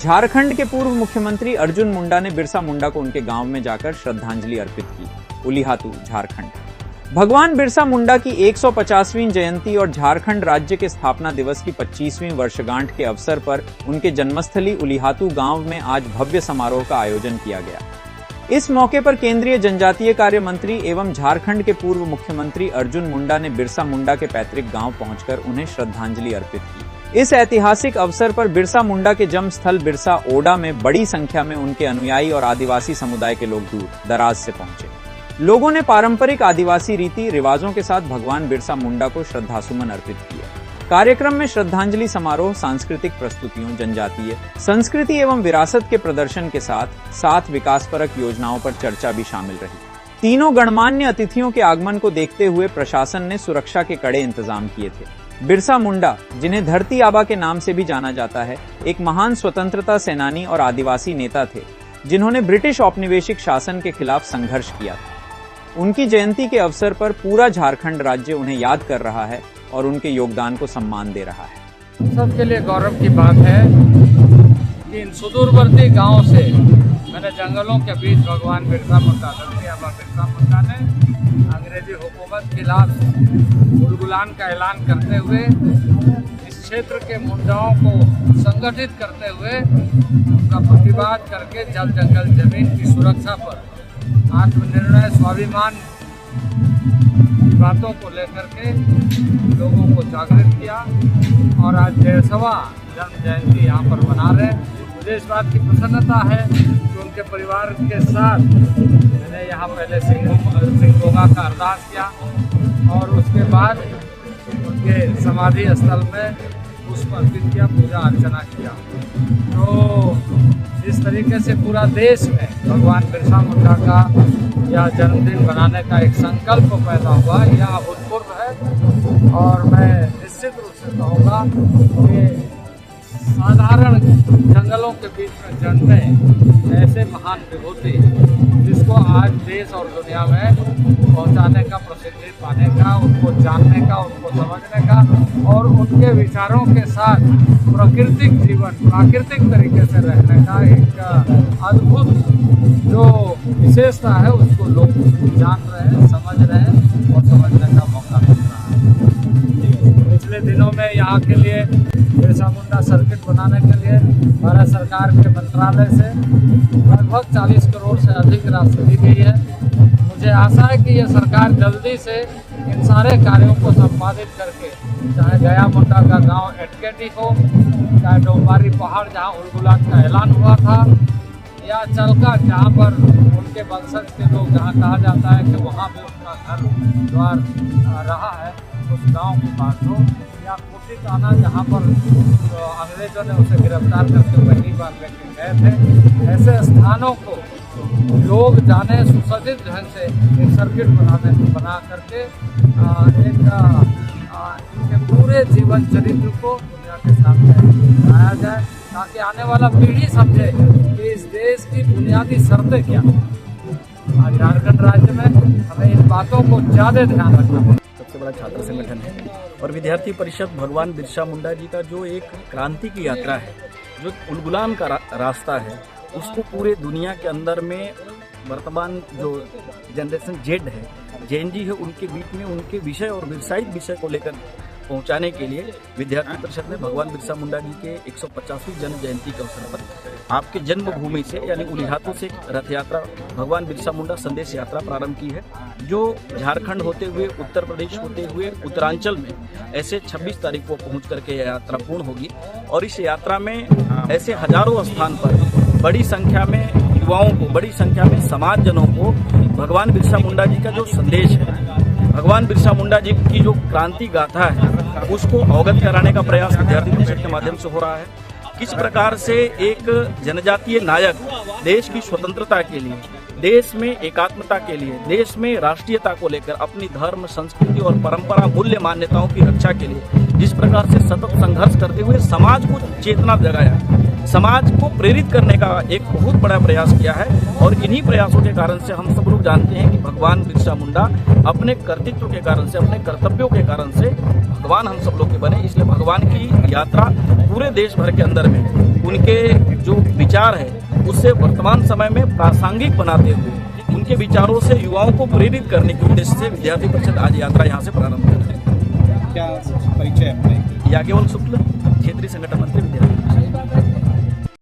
झारखंड के पूर्व मुख्यमंत्री अर्जुन मुंडा ने बिरसा मुंडा को उनके गांव में जाकर श्रद्धांजलि अर्पित की। उलिहातू, झारखंड। भगवान बिरसा मुंडा की 150वीं जयंती और झारखंड राज्य के स्थापना दिवस की 25वीं वर्षगांठ के अवसर पर उनके जन्मस्थली उलिहातू गांव में आज भव्य समारोह का आयोजन किया गया। इस मौके पर केंद्रीय जनजातीय कार्य मंत्री एवं झारखंड के पूर्व मुख्यमंत्री अर्जुन मुंडा ने बिरसा मुंडा के पैतृक गांव पहुंचकर उन्हें श्रद्धांजलि अर्पित की। इस ऐतिहासिक अवसर पर बिरसा मुंडा के जन्म स्थल बिरसा ओडा में बड़ी संख्या में उनके अनुयायी और आदिवासी समुदाय के लोग दूर दराज से पहुंचे। लोगों ने पारंपरिक आदिवासी रीति रिवाजों के साथ भगवान बिरसा मुंडा को श्रद्धासुमन अर्पित किए। कार्यक्रम में श्रद्धांजलि समारोह, सांस्कृतिक प्रस्तुतियों, जनजातीय संस्कृति एवं विरासत के प्रदर्शन के साथ साथ विकासपरक योजनाओं पर चर्चा भी शामिल रही। तीनों गणमान्य अतिथियों के आगमन को देखते हुए प्रशासन ने सुरक्षा के कड़े इंतजाम किए थे। बिरसा मुंडा, जिन्हें धरती आबा के नाम से भी जाना जाता है, एक महान स्वतंत्रता सेनानी और आदिवासी नेता थे, जिन्होंने ब्रिटिश औपनिवेशिक शासन के खिलाफ संघर्ष किया था। उनकी जयंती के अवसर पर पूरा झारखंड राज्य उन्हें याद कर रहा है और उनके योगदान को सम्मान दे रहा है। सबके लिए गौरव की बात है कि इन सुदूरवर्ती गांव से मैंने जंगलों के बीच भगवान बिरसा मुंडा, धरती आबा बिरसा मुंडा ने अंग्रेजी हुकूमत के खिलाफ उलगुलान का ऐलान करते हुए इस क्षेत्र के मुंडाओं को संगठित करते हुए उनका प्रतिवाद करके जल जंगल जमीन की सुरक्षा पर आत्मनिर्णय स्वाभिमान बातों को लेकर के लोगों को जागृत किया और आज 150वां जन्म जयंती यहाँ पर मना रहे। मुझे इस बात की प्रसन्नता है कि उनके परिवार के साथ मैंने यहाँ पहले सिंगोगा का अरदास किया और उसके बाद उनके समाधि स्थल में पुष्प अर्पित किया, पूजा अर्चना किया। तो इस तरीके से पूरा देश में भगवान बिरसा मुंडा का यह जन्मदिन बनाने का एक संकल्प पैदा हुआ, यह अभूतपूर्व है। और मैं निश्चित रूप से कहूँगा कि साधारण जंगलों के बीच में जन्मे ऐसे महान विभूति जिसको आज देश और दुनिया में पहुंचाने का, प्रसिद्धि पाने का, उनको जानने का, उनको समझने का और उनके विचारों के साथ प्राकृतिक जीवन, प्राकृतिक तरीके से रहने का एक अद्भुत जो विशेषता है उसको लोग जान रहे हैं, समझ रहे हैं और समझने का मौका मिल रहा है। पिछले दिनों में यहाँ के लिए बिरसा मुंडा सर्किट बनाने के लिए भारत सरकार के मंत्रालय से लगभग 40 करोड़ से अधिक राशि दी गई है। मुझे आशा है कि ये सरकार जल्दी से इन सारे कार्यों को संपादित करके, चाहे गया मुंडा का गांव एटकेटी हो, चाहे डोंबारी पहाड़ जहां उलगुलान का ऐलान हुआ था, या चलका जहां पर उनके वंशज के लोग, जहां कहा जाता है कि वहां भी उनका घर द्वार रहा है, उस गांव की बात हो, या कोटिकाना जहां पर अंग्रेजों ने उसे गिरफ्तार करके पहली बार लेके गए थे, ऐसे स्थानों को लोग जाने सुसज्जित ढंग से एक सर्किट बना करके इनके पूरे जीवन चरित्र को दुनिया के सामने लाया जाए, ताकि आने वाला पीढ़ी समझे कि इस देश की बुनियादी शर्तें क्या। आज झारखंड राज्य में हमें इन बातों को ज़्यादा ध्यान रखना पड़ेगा। सबसे बड़ा छात्र संगठन है और विद्यार्थी परिषद भगवान बिरसा मुंडा जी का जो एक क्रांति की यात्रा है, जो उलगुलान का रास्ता है, उसको पूरे दुनिया के अंदर में वर्तमान जो जनरेशन जेड है, जैन जी है, उनके बीच में उनके विषय और व्यावसायिक विषय को लेकर पहुंचाने के लिए विद्यार्थी परिषद ने भगवान बिरसा मुंडा जी के 150वीं जन्म जयंती के अवसर पर आपके जन्मभूमि से यानी उलिहातू से रथ यात्रा भगवान बिरसा मुंडा संदेश यात्रा प्रारंभ की है, जो झारखंड होते हुए, उत्तर प्रदेश होते हुए उत्तरांचल में ऐसे 26 तारीख को पहुंच करके यह यात्रा पूर्ण होगी। और इस यात्रा में ऐसे हजारों स्थान पर बड़ी संख्या में युवाओं को, बड़ी संख्या में समाज जनों को भगवान बिरसा मुंडा जी का जो संदेश है, भगवान बिरसा मुंडा जी की जो क्रांति गाथा है, उसको अवगत कराने का प्रयास विद्यार्थी परिषद के माध्यम से हो रहा है। किस प्रकार से एक जनजातीय नायक देश की स्वतंत्रता के लिए, देश में एकात्मता के लिए, देश में राष्ट्रीयता को लेकर अपनी धर्म, संस्कृति और परंपरा, मूल्य मान्यताओं की रक्षा के लिए जिस प्रकार से सतत संघर्ष करते हुए समाज को चेतना जगाया, समाज को प्रेरित करने का एक बहुत बड़ा प्रयास किया है। और इन्हीं प्रयासों के कारण से हम सब लोग जानते हैं कि भगवान बिरसा मुंडा अपने कर्तृत्व के कारण से, अपने कर्तव्यों के कारण से भगवान हम सब लोग के बने। इसलिए भगवान की यात्रा पूरे देश भर के अंदर में उनके जो विचार है उससे वर्तमान समय में प्रासंगिक बनाते हुए उनके विचारों से युवाओं को प्रेरित करने के उद्देश्य से विद्यार्थी परिषद आज यात्रा यहाँ से प्रारंभ कर रही है। क्या परिचय है? याज्ञवल्क्य शुक्ल, क्षेत्रीय संगठन मंत्री विद्यार्थी।